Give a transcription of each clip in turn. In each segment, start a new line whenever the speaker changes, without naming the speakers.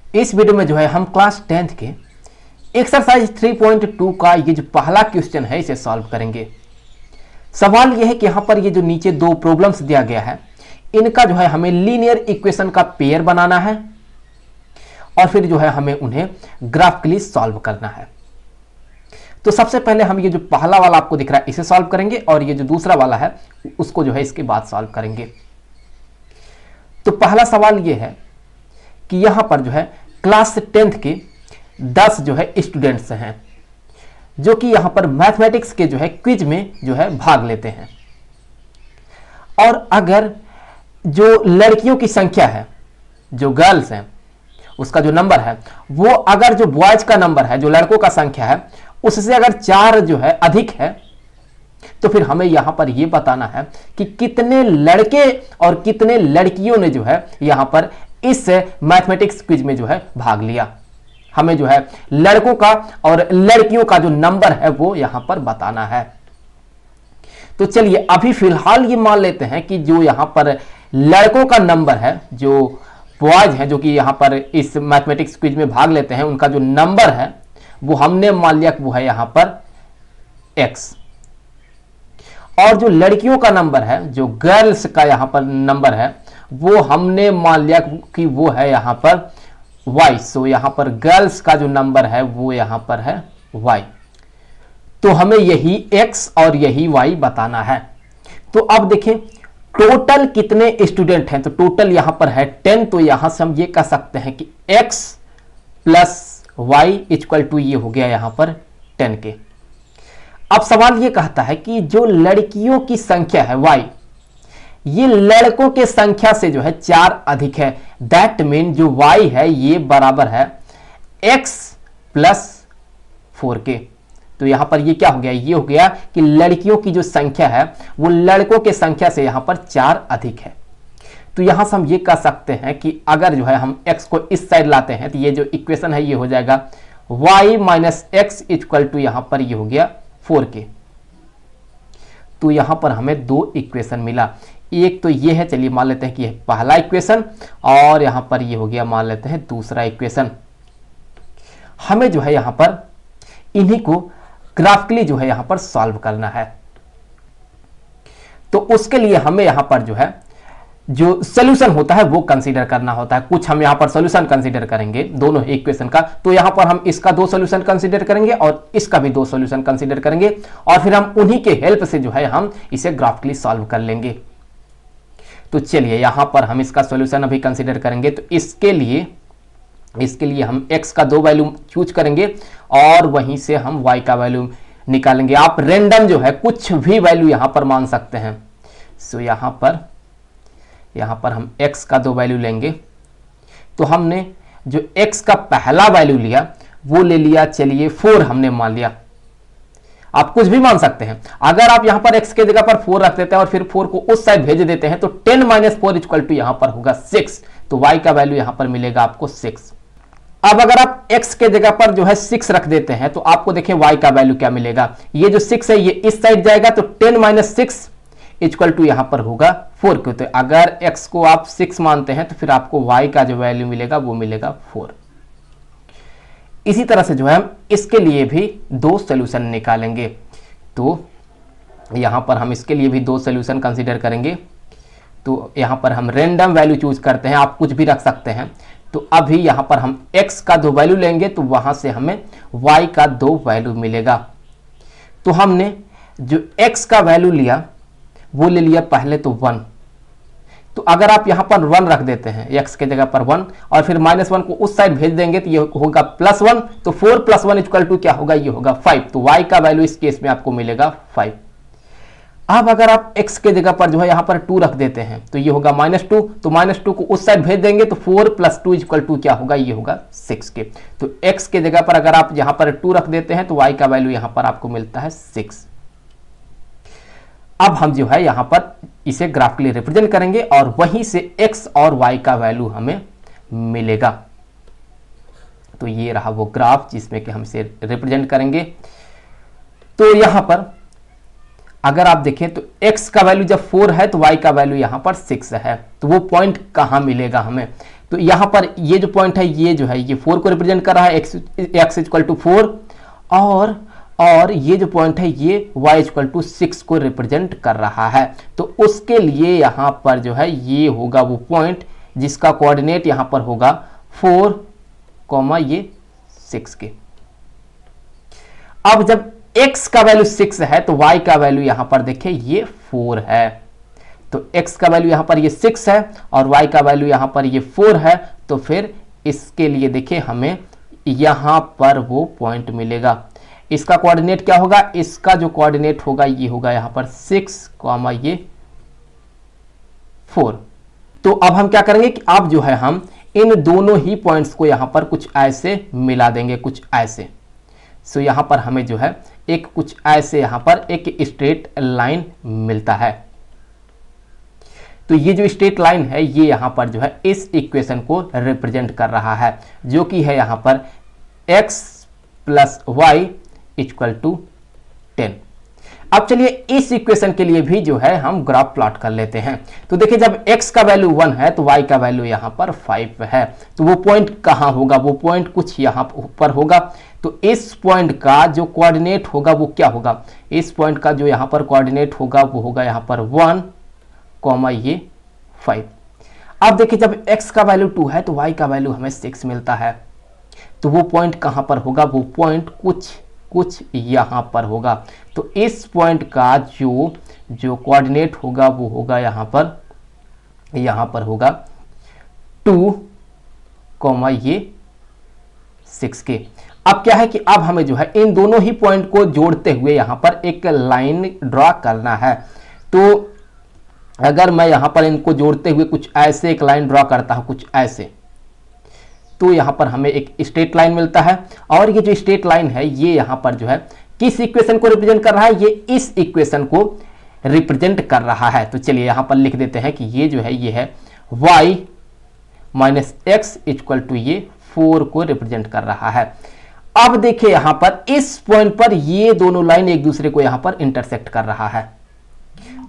इस वीडियो में जो है हम क्लास 10th के एक्सरसाइज 3.2 का ये जो पहला क्वेश्चन है इसे सॉल्व करेंगे। सवाल यह है कि यहाँ पर ये जो नीचे दो प्रॉब्लम्स दिया गया है इनका जो है हमें लीनियर इक्वेशन का पेयर बनाना है और फिर जो है हमें उन्हें ग्राफिकली सॉल्व करना है। तो सबसे पहले हम ये जो पहला वाला आपको दिख रहा है इसे सॉल्व करेंगे और ये जो दूसरा वाला है उसको जो है इसके बाद सॉल्व करेंगे। तो पहला सवाल ये है कि यहां पर जो है क्लास 10th के 10 जो है स्टूडेंट्स हैं जो कि यहां पर मैथमेटिक्स के जो है क्विज में जो है भाग लेते हैं। और अगर जो लड़कियों की संख्या है, जो गर्ल्स हैं, उसका जो नंबर है वो अगर जो बॉयज का नंबर है, जो लड़कों का संख्या है, उससे अगर 4 जो है अधिक है तो फिर हमें यहां पर यह बताना है कि कितने लड़के और कितने लड़कियों ने जो है यहां पर इस मैथमेटिक्स क्विज में जो है भाग लिया। हमें जो है लड़कों का और लड़कियों का जो नंबर है वो यहां पर बताना है। तो चलिए अभी फिलहाल ये मान लेते हैं कि जो यहां पर लड़कों का नंबर है, जो बॉयज हैं जो कि यहां पर इस मैथमेटिक्स क्विज में भाग लेते हैं, उनका जो नंबर है वो हमने मान लिया वो है यहां पर x। और जो लड़कियों का नंबर है, जो गर्ल्स का यहां पर नंबर है, वो हमने मान लिया कि वो है यहां पर y। सो यहां पर गर्ल्स का जो नंबर है वो यहां पर है y। तो हमें यही x और यही y बताना है। तो अब देखें टोटल कितने स्टूडेंट हैं, तो टोटल यहां पर है 10। तो यहां से हम ये कह सकते हैं कि x plus y equal to ये हो गया यहां पर 10 के। अब सवाल ये कहता है कि जो लड़कियों की संख्या है y, ये लड़कों के संख्या से जो है 4 अधिक है। दैट मीन जो y है ये बराबर है x प्लस 4 के। तो यहां पर ये क्या हो गया, ये हो गया कि लड़कियों की जो संख्या है वो लड़कों के संख्या से यहां पर 4 अधिक है। तो यहां से हम ये कह सकते हैं कि अगर जो है हम x को इस साइड लाते हैं तो ये जो इक्वेशन है ये हो जाएगा y minus x equal to यहां पर ये हो गया 4 के। तो यहां पर हमें दो इक्वेशन मिला। एक तो ये है, चलिए मान लेते हैं कि यह पहला इक्वेशन, और यहां पर ये हो गया मान लेते हैं दूसरा इक्वेशन। हमें जो है यहां पर इन्हीं को ग्राफिकली जो है यहां पर सॉल्व करना है। तो उसके लिए हमें यहां पर जो है जो सॉल्यूशन होता है वो कंसीडर करना होता है। कुछ हम यहां पर सॉल्यूशन कंसीडर करेंगे दोनों इक्वेशन का। तो यहां पर हम इसका 2 सॉल्यूशन कंसीडर करेंगे और इसका भी 2 सॉल्यूशन कंसीडर करेंगे और फिर हम उन्हीं के हेल्प से जो है हम इसे ग्राफिकली सॉल्व कर लेंगे। तो चलिए यहां पर हम इसका सॉल्यूशन अभी कंसीडर करेंगे। तो इसके लिए हम x का 2 वैल्यू चूज करेंगे और वहीं से हम y का वैल्यू निकालेंगे। आप रेंडम जो है कुछ भी वैल्यू यहां पर मान सकते हैं। सो यहां पर हम x का 2 वैल्यू लेंगे। तो हमने जो x का पहला वैल्यू लिया वो ले लिया, चलिए 4 हमने मान लिया। आप कुछ भी मान सकते हैं। अगर आप यहां पर x के जगह पर 4 रख देते हैं और फिर 4 को उस साइड भेज देते हैं तो 10 माइनस 4 इक्वल टू यहां पर होगा 6। तो y का वैल्यू यहां पर मिलेगा आपको 6। अब अगर आप x के जगह पर जो है 6 रख देते हैं तो आपको देखें y का वैल्यू क्या मिलेगा। ये जो 6 है ये इस साइड जाएगा तो 10 माइनस 6 इक्वल टू यहां पर होगा 4 के। तो अगर x को आप 6 मानते हैं तो फिर आपको y का जो वैल्यू मिलेगा वो मिलेगा 4। इसी तरह से जो है हम इसके लिए भी 2 सॉल्यूशन निकालेंगे। तो यहां पर हम इसके लिए भी 2 सॉल्यूशन कंसीडर करेंगे। तो यहां पर हम रेंडम वैल्यू चूज करते हैं, आप कुछ भी रख सकते हैं। तो अभी यहां पर हम x का 2 वैल्यू लेंगे तो वहां से हमें y का 2 वैल्यू मिलेगा। तो हमने जो x का वैल्यू लिया वो ले लिया पहले तो 1। तो अगर आप यहां पर 1 रख देते हैं x के जगह पर 1 और फिर -1 को उस साइड भेज देंगे तो ये होगा +1। तो 4 + 1 इक्वल टू क्या होगा, ये होगा 5। तो y का वैल्यू इस केस में आपको मिलेगा 5। अब अगर आप x के जगह पर जो है यहां पर 2 रख देते हैं तो ये होगा -2। तो -2 को उस साइड भेज देंगे तो 4 + 2 इक्वल टू क्या होगा, ये होगा 6 के। तो x के जगह पर अगर आप यहां पर 2 रख देते हैं तो y का वैल्यू यहां पर आपको मिलता है 6। अब हम जो है यहां पर इसे ग्राफिकली रिप्रेजेंट करेंगे और वहीं से x और y का वैल्यू हमें मिलेगा। तो ये रहा वो ग्राफ जिसमें कि हम इसे रिप्रेजेंट करेंगे। तो यहां पर अगर आप देखें तो x का वैल्यू जब 4 है तो y का वैल्यू यहां पर 6 है। तो वो पॉइंट कहां मिलेगा हमें, तो यहां पर ये जो पॉइंट है ये जो है ये 4 को रिप्रेजेंट कर रहा है, x इक्वल टू 4, और ये जो पॉइंट है ये y इक्वल टू 6 को रिप्रेजेंट कर रहा है। तो उसके लिए यहां पर जो है ये होगा वो पॉइंट जिसका कोऑर्डिनेट यहां पर होगा 4, ये 6 के। अब जब x का वैल्यू 6 है तो y का वैल्यू यहां पर देखें ये 4 है, तो x का वैल्यू यहां पर ये 6 है और y का वैल्यू यहां पर ये 4 है। तो फिर इसके लिए देखिए हमें यहां पर वो पॉइंट मिलेगा। इसका कोऑर्डिनेट क्या होगा, इसका जो कोऑर्डिनेट होगा ये होगा यहां पर 6, ये 4। तो अब हम क्या करेंगे कि अब जो है हम इन दोनों ही पॉइंट्स को यहां पर कुछ ऐसे मिला देंगे, कुछ ऐसे। सो यहां पर हमें जो है एक कुछ ऐसे यहां पर एक स्ट्रेट लाइन मिलता है। तो ये जो स्ट्रेट लाइन है ये यहां पर जो है इस इक्वेशन को रिप्रेजेंट कर रहा है, जो कि है यहां पर x plus y equal to 10। अब चलिए इस इक्वेशन के लिए भी जो है हम ग्राफ प्लॉट कर लेते हैं। तो देखिए जब x का वैल्यू 1 है तो y का वैल्यू यहां पर 5 है, तो वो पॉइंट कहां होगा, वो पॉइंट कुछ यहां पर होगा। तो इस पॉइंट का जो कोऑर्डिनेट होगा वो क्या होगा, इस पॉइंट का जो यहां पर कोऑर्डिनेट होगा वो होगा यहां पर 1, ये 5। अब देखिए जब x का वैल्यू 2 है तो y का वैल्यू हमें 6 मिलता है, तो वो पॉइंट कहां पर होगा, वो पॉइंट कुछ यहां पर होगा। तो इस पॉइंट का जो कोऑर्डिनेट होगा वो होगा यहां पर होगा 2, ये 6 के। अब क्या है कि अब हमें जो है इन दोनों ही पॉइंट को जोड़ते हुए यहां पर एक लाइन ड्रॉ करना है। तो अगर मैं यहां पर इनको जोड़ते हुए कुछ ऐसे एक लाइन ड्रॉ करता हूं, कुछ ऐसे, तो यहां पर हमें एक स्ट्रेट लाइन मिलता है। और ये जो स्ट्रेट लाइन है ये यहां पर जो है किस इक्वेशन को रिप्रेजेंट कर रहा है, ये इस इक्वेशन को रिप्रेजेंट कर रहा है। तो चलिए यहां पर लिख देते हैं कि ये जो है ये है y minus x equal to ये 4 को रिप्रेजेंट कर रहा है। अब देखिए यहां पर इस पॉइंट पर ये दोनों लाइन एक दूसरे को यहां पर इंटरसेक्ट कर रहा है।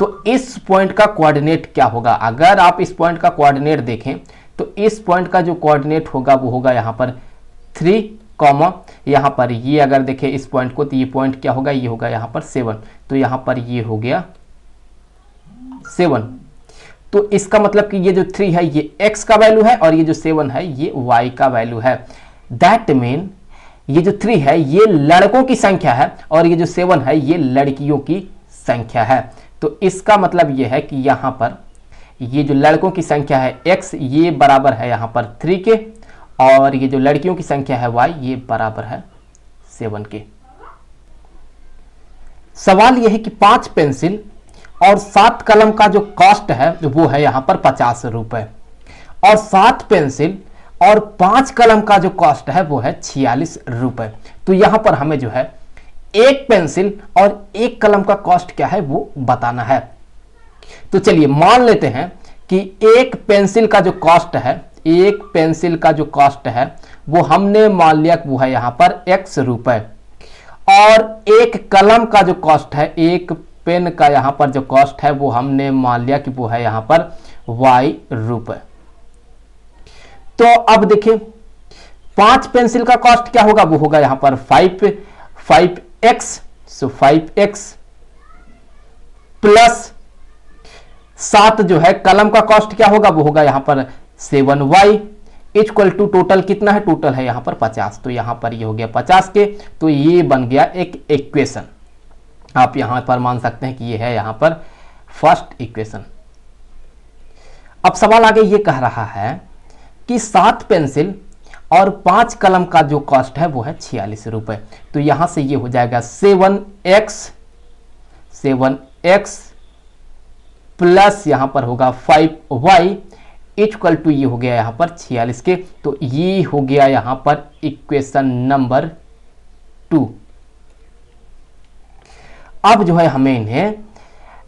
तो इस पॉइंट का कोऑर्डिनेट क्या होगा, अगर आप इस पॉइंट का कोऑर्डिनेट देखें तो इस पॉइंट का जो कोऑर्डिनेट होगा वो होगा यहां पर 3, यहां पर ये अगर देखें इस पॉइंट को तो ये पॉइंट क्या होगा, ये होगा यहां पर 7। तो यहां पर ये हो गया 7। तो इसका मतलब कि ये जो 3 है ये x का वैल्यू है और ये जो 7 है ये y का वैल्यू है। दैट मीन ये जो 3 है ये लड़कों की संख्या है और ये जो 7 है ये लड़कियों की संख्या है। तो इसका मतलब ये है कि यहां पर ये जो लड़कों की संख्या है x ये बराबर है यहां पर 3 के, और ये जो लड़कियों की संख्या है y ये बराबर है 7 के। सवाल यह है कि 5 पेंसिल और 7 कलम का जो कॉस्ट है वो है यहां पर 50 रुपए, और 7 पेंसिल और 5 कलम का जो कॉस्ट है वो है 46 रुपए। तो यहां पर हमें जो है एक पेंसिल और एक कलम का कॉस्ट क्या है वो बताना है। तो चलिए मान लेते हैं कि एक पेंसिल का जो कॉस्ट है, एक पेंसिल का जो कॉस्ट है वो हमने मान लिया वो है यहां पर x रुपए, और एक कलम का जो कॉस्ट है, एक पेन का यहां पर जो कॉस्ट है वो हमने मान लिया कि वो है यहां पर y रुपए। तो अब देखिए 5 पेंसिल का कॉस्ट क्या होगा, वो होगा यहां पर 5x, सो 5x प्लस 7 जो है कलम का कॉस्ट क्या होगा, वो होगा यहां पर 7y इक्वल टू टोटल कितना है, टोटल है यहां पर 50। तो यहां पर ये हो गया 50 के। तो ये बन गया एक इक्वेशन, आप यहां पर मान सकते हैं कि ये है यहां पर फर्स्ट इक्वेशन। अब सवाल आगे ये कह रहा है कि 7 पेंसिल और 5 कलम का जो कॉस्ट है वो है 46 रुपए। तो यहां से ये हो जाएगा 7x प्लस यहां पर होगा 5y इक्वल टू ये हो गया यहां पर 46 के। तो ये हो गया यहां पर इक्वेशन नंबर 2। अब जो है हमें इन्हें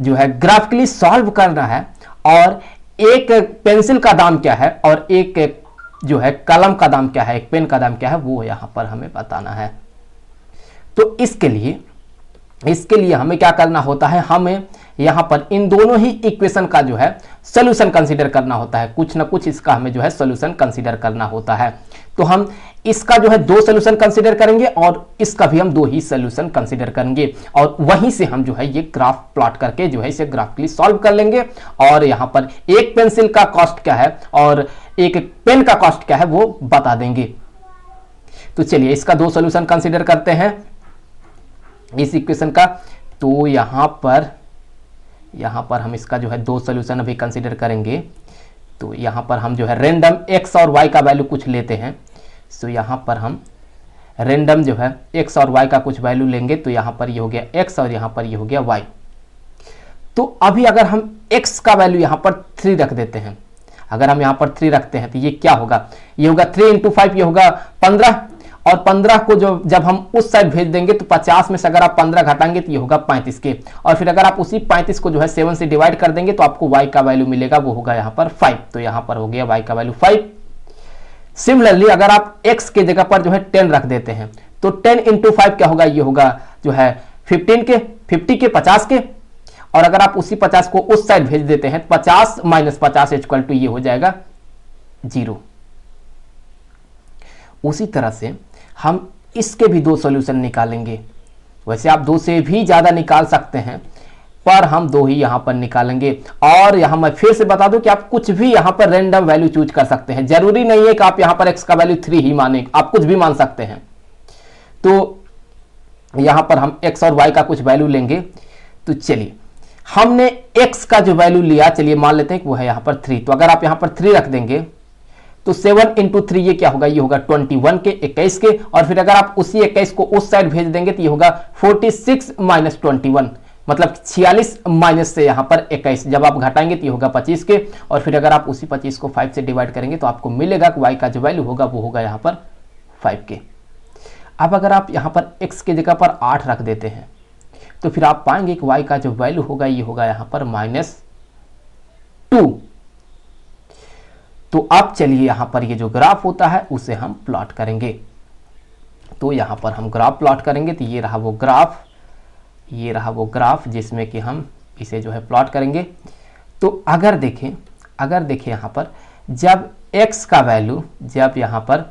जो है ग्राफिकली सॉल्व करना है, और एक पेंसिल का दाम क्या है और एक जो है कलम का दाम क्या है, एक पेन का दाम क्या है, वो यहां पर हमें बताना है। तो इसके लिए इसके लिए हमें क्या करना होता है, हमें यहां पर इन दोनों ही इक्वेशन का जो है सोल्यूशन कंसीडर करना होता है, कुछ ना कुछ इसका हमें जो है सोल्यूशन कंसीडर करना होता है। तो हम इसका जो है 2 सोल्यूशन कंसीडर करेंगे और इसका भी हम 2 ही सोल्यूशन कंसीडर करेंगे और वहीं से हम जो है ये ग्राफ प्लॉट करके जो है इसे ग्राफिकली सॉल्व कर लेंगे और यहां पर एक पेंसिल का कॉस्ट क्या है और एक पेन का कॉस्ट क्या है वो बता देंगे। तो चलिए इसका 2 सोल्यूशन कंसीडर करते हैं इस इक्वेशन का। तो यहां पर हम इसका जो है 2 सोल्यूशन अभी कंसीडर करेंगे। तो यहां पर हम जो है रेंडम x और y का वैल्यू कुछ लेते हैं। सो यहां पर हम रेंडम जो है x और y का कुछ वैल्यू लेंगे। तो यहां पर ये हो गया x और यहां पर ये हो गया y। तो अभी अगर हम x का वैल्यू यहां पर 3 रख देते हैं, अगर हम यहां पर 3 रखते हैं तो ये क्या होगा, ये होगा 3 × 5, ये होगा 15 और 15 को जब हम उस साइड भेज देंगे तो 50 में से अगर आप 15 घटाएंगे तो ये होगा 35 के, और फिर अगर आप उसी 35 को जो है 7 से डिवाइड कर देंगे तो आपको y का वैल्यू मिलेगा, वो होगा यहाँ पर 5। तो यहाँ पर हो गया y का वैल्यू 5। सिमिलरली अगर आप x के जगह पर जो है 10 रख देते हैं तो 10 × 5 क्या होगा, ये होगा जो है 50 के 50 के, और अगर आप उसी 50 को उस साइड भेज देते हैं 50 - 50 इक्वल टू ये हो जाएगा 0। उसी तरह से हम इसके भी 2 सॉल्यूशन निकालेंगे। वैसे आप 2 से भी ज्यादा निकाल सकते हैं पर हम 2 ही यहां पर निकालेंगे। और यहां मैं फिर से बता दूं कि आप कुछ भी यहां पर रैंडम वैल्यू चूज कर सकते हैं, जरूरी नहीं है कि आप यहां पर x का वैल्यू 3 ही माने, आप कुछ भी मान सकते हैं। तो यहां पर हम x और y का कुछ वैल्यू लेंगे। तो चलिए हमने x का जो वैल्यू लिया, चलिए मान लेते हैं कि वो है यहां पर 3। तो अगर आप यहां पर 3 रख देंगे तो 7 × 3 ये क्या होगा, ये होगा 21 के 21 के, और फिर अगर आप उसी 21 को उस साइड भेज देंगे तो ये होगा 46 - 21, मतलब 46 माइनस से यहां पर 21, जब आप घटाएंगे तो ये होगा 25 के, और फिर अगर आप उसी 25 को 5 से डिवाइड करेंगे तो आपको मिलेगा कि y का जो वैल्यू होगा वो होगा यहां पर 5 के। अब अगर आप यहां पर x के जगह पर 8 रख देते हैं तो फिर आप पाएंगे कि y का जो वैल्यू होगा ये होगा यहां पर -2। तो अब चलिए यहां पर ये जो ग्राफ होता है उसे हम प्लॉट करेंगे। तो यहां पर हम ग्राफ प्लॉट करेंगे। तो ये रहा वो ग्राफ जिसमें कि हम इसे जो है प्लॉट करेंगे। तो अगर देखें यहां पर जब x का वैल्यू, जब यहां पर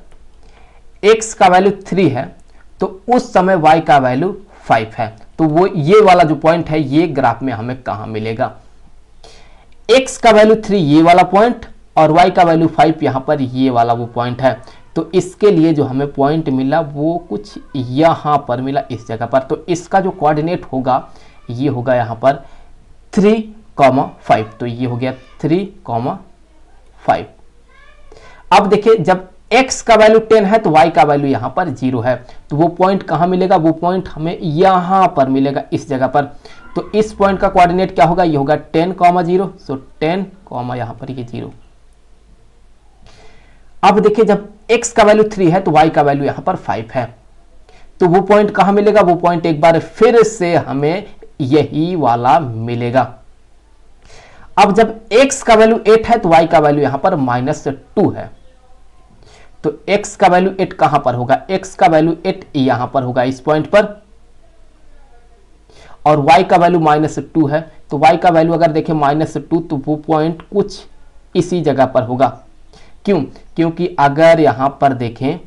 x का वैल्यू 3 है तो उस समय y का वैल्यू 5 है। तो वो ये वाला जो पॉइंट है ये ग्राफ में हमें कहां मिलेगा, x का वैल्यू 3 ये वाला पॉइंट और y का वैल्यू 5 यहां पर ये वाला वो पॉइंट है। तो इसके लिए जो हमें पॉइंट मिला वो कुछ यहां पर मिला इस जगह पर। तो इसका जो कोऑर्डिनेट होगा ये होगा यहां पर 3,5। तो ये हो गया 3,5। अब देखिए जब x का वैल्यू 10 है तो y का वैल्यू यहां पर 0 है। तो वो पॉइंट कहां मिलेगा, वो पॉइंट हमें यहां पर मिलेगा इस जगह पर। तो इस पॉइंट का कोऑर्डिनेट क्या होगा, ये होगा 10,0। सो 10, यहां पर ये 0। अब देखिए जब x का वैल्यू 3 है तो y का वैल्यू यहां पर 5 है। तो वो पॉइंट कहां मिलेगा, वो पॉइंट एक बार फिर से हमें यही वाला मिलेगा। अब जब x का वैल्यू 8 है तो y का वैल्यू यहां पर -2 है। तो x का वैल्यू 8 कहां पर होगा, x का वैल्यू 8 यहां पर होगा इस पॉइंट पर, और y का वैल्यू -2 है। तो y का वैल्यू अगर देखें -2 तो वो पॉइंट कुछ इसी जगह पर होगा। क्यों, क्योंकि अगर यहां पर देखें,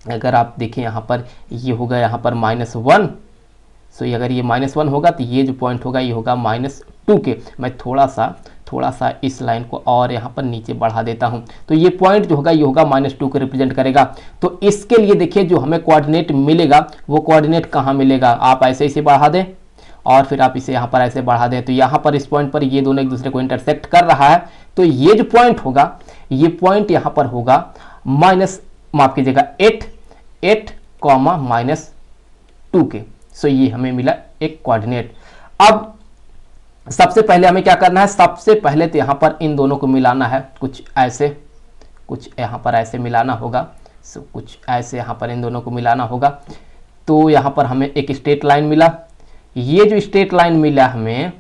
अगर आप देखें यहां पर ये होगा यहां पर -1। सो अगर ये -1 होगा तो ये जो पॉइंट होगा ये होगा -2 के। मैं थोड़ा सा इस लाइन को और यहां पर नीचे बढ़ा देता हूं। तो ये पॉइंट जो होगा ये होगा -2 को रिप्रेजेंट करेगा। तो इसके लिए देखिए जो हमें कोऑर्डिनेट मिलेगा वो कोऑर्डिनेट कहां मिलेगा, आप ऐसे इसे बढ़ा दें और फिर आप इसे यहां पर ऐसे बढ़ा दें। तो यहां पर इस पॉइंट पर ये दोनों एक दूसरे को इंटरसेक्ट कर रहा है। तो ये जो पॉइंट होगा ये पॉइंट यहां पर होगा माफ कीजिएगा 8, -2 के। सो ये हमें मिला एक कोऑर्डिनेट। अब सबसे पहले हमें क्या करना है, सबसे पहले तो यहां पर इन दोनों को मिलाना है, कुछ यहां पर ऐसे मिलाना होगा। सो कुछ ऐसे यहां पर इन दोनों को मिलाना होगा। तो यहां पर हमें एक स्ट्रेट लाइन मिला। ये जो स्ट्रेट लाइन मिला हमें,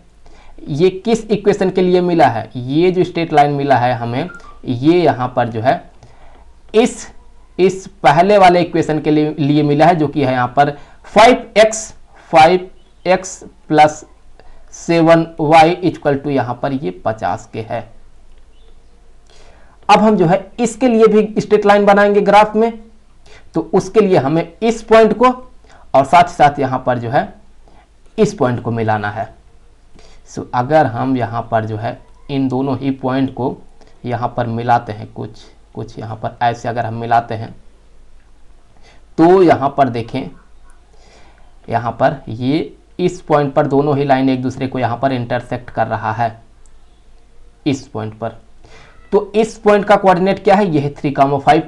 ये किस इक्वेशन के लिए मिला है, ये जो स्ट्रेट लाइन मिला है हमें, ये यहां पर जो है इस पहले वाले इक्वेशन के लिए मिला है, जो कि है यहां पर 5x x plus 7y equal to यहां पर ये 50 के है। अब हम जो है इसके लिए भी स्ट्रेट लाइन बनाएंगे ग्राफ में, तो उसके लिए हमें इस पॉइंट को और साथ ही साथ यहां पर जो है इस पॉइंट को मिलाना है। सो अगर हम यहां पर जो है इन दोनों ही पॉइंट को यहां पर मिलाते हैं, कुछ यहां पर ऐसे अगर हम मिलाते हैं, तो यहां पर देखें, यहां पर ये इस पॉइंट पर दोनों ही लाइन एक दूसरे को यहां पर इंटरसेक्ट कर रहा है इस पॉइंट पर। तो इस पॉइंट का कोऑर्डिनेट क्या है, ये है 3,5।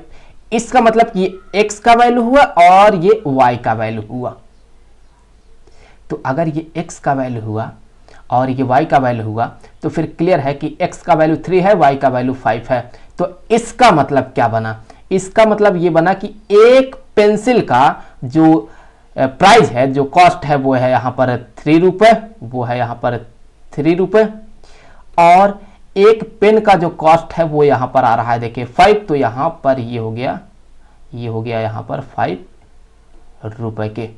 इसका मतलब कि ये x का वैल्यू हुआ और ये y का वैल्यू हुआ। तो अगर ये x का वैल्यू हुआ और ये y का वैल्यू हुआ तो फिर क्लियर है कि x का वैल्यू 3 है, y का वैल्यू 5 है। तो इसका मतलब क्या बना, इसका मतलब ये बना कि एक पेंसिल का जो प्राइस है, जो कॉस्ट है, वो है यहाँ पर 3 रुपये, वो है यहाँ पर 3 रुपये, और एक पेन का जो कॉस्ट है वो यहाँ पर आ रहा है देखिए 5, तो यहाँ पर ये हो गया यहाँ पर 5 रुपए के।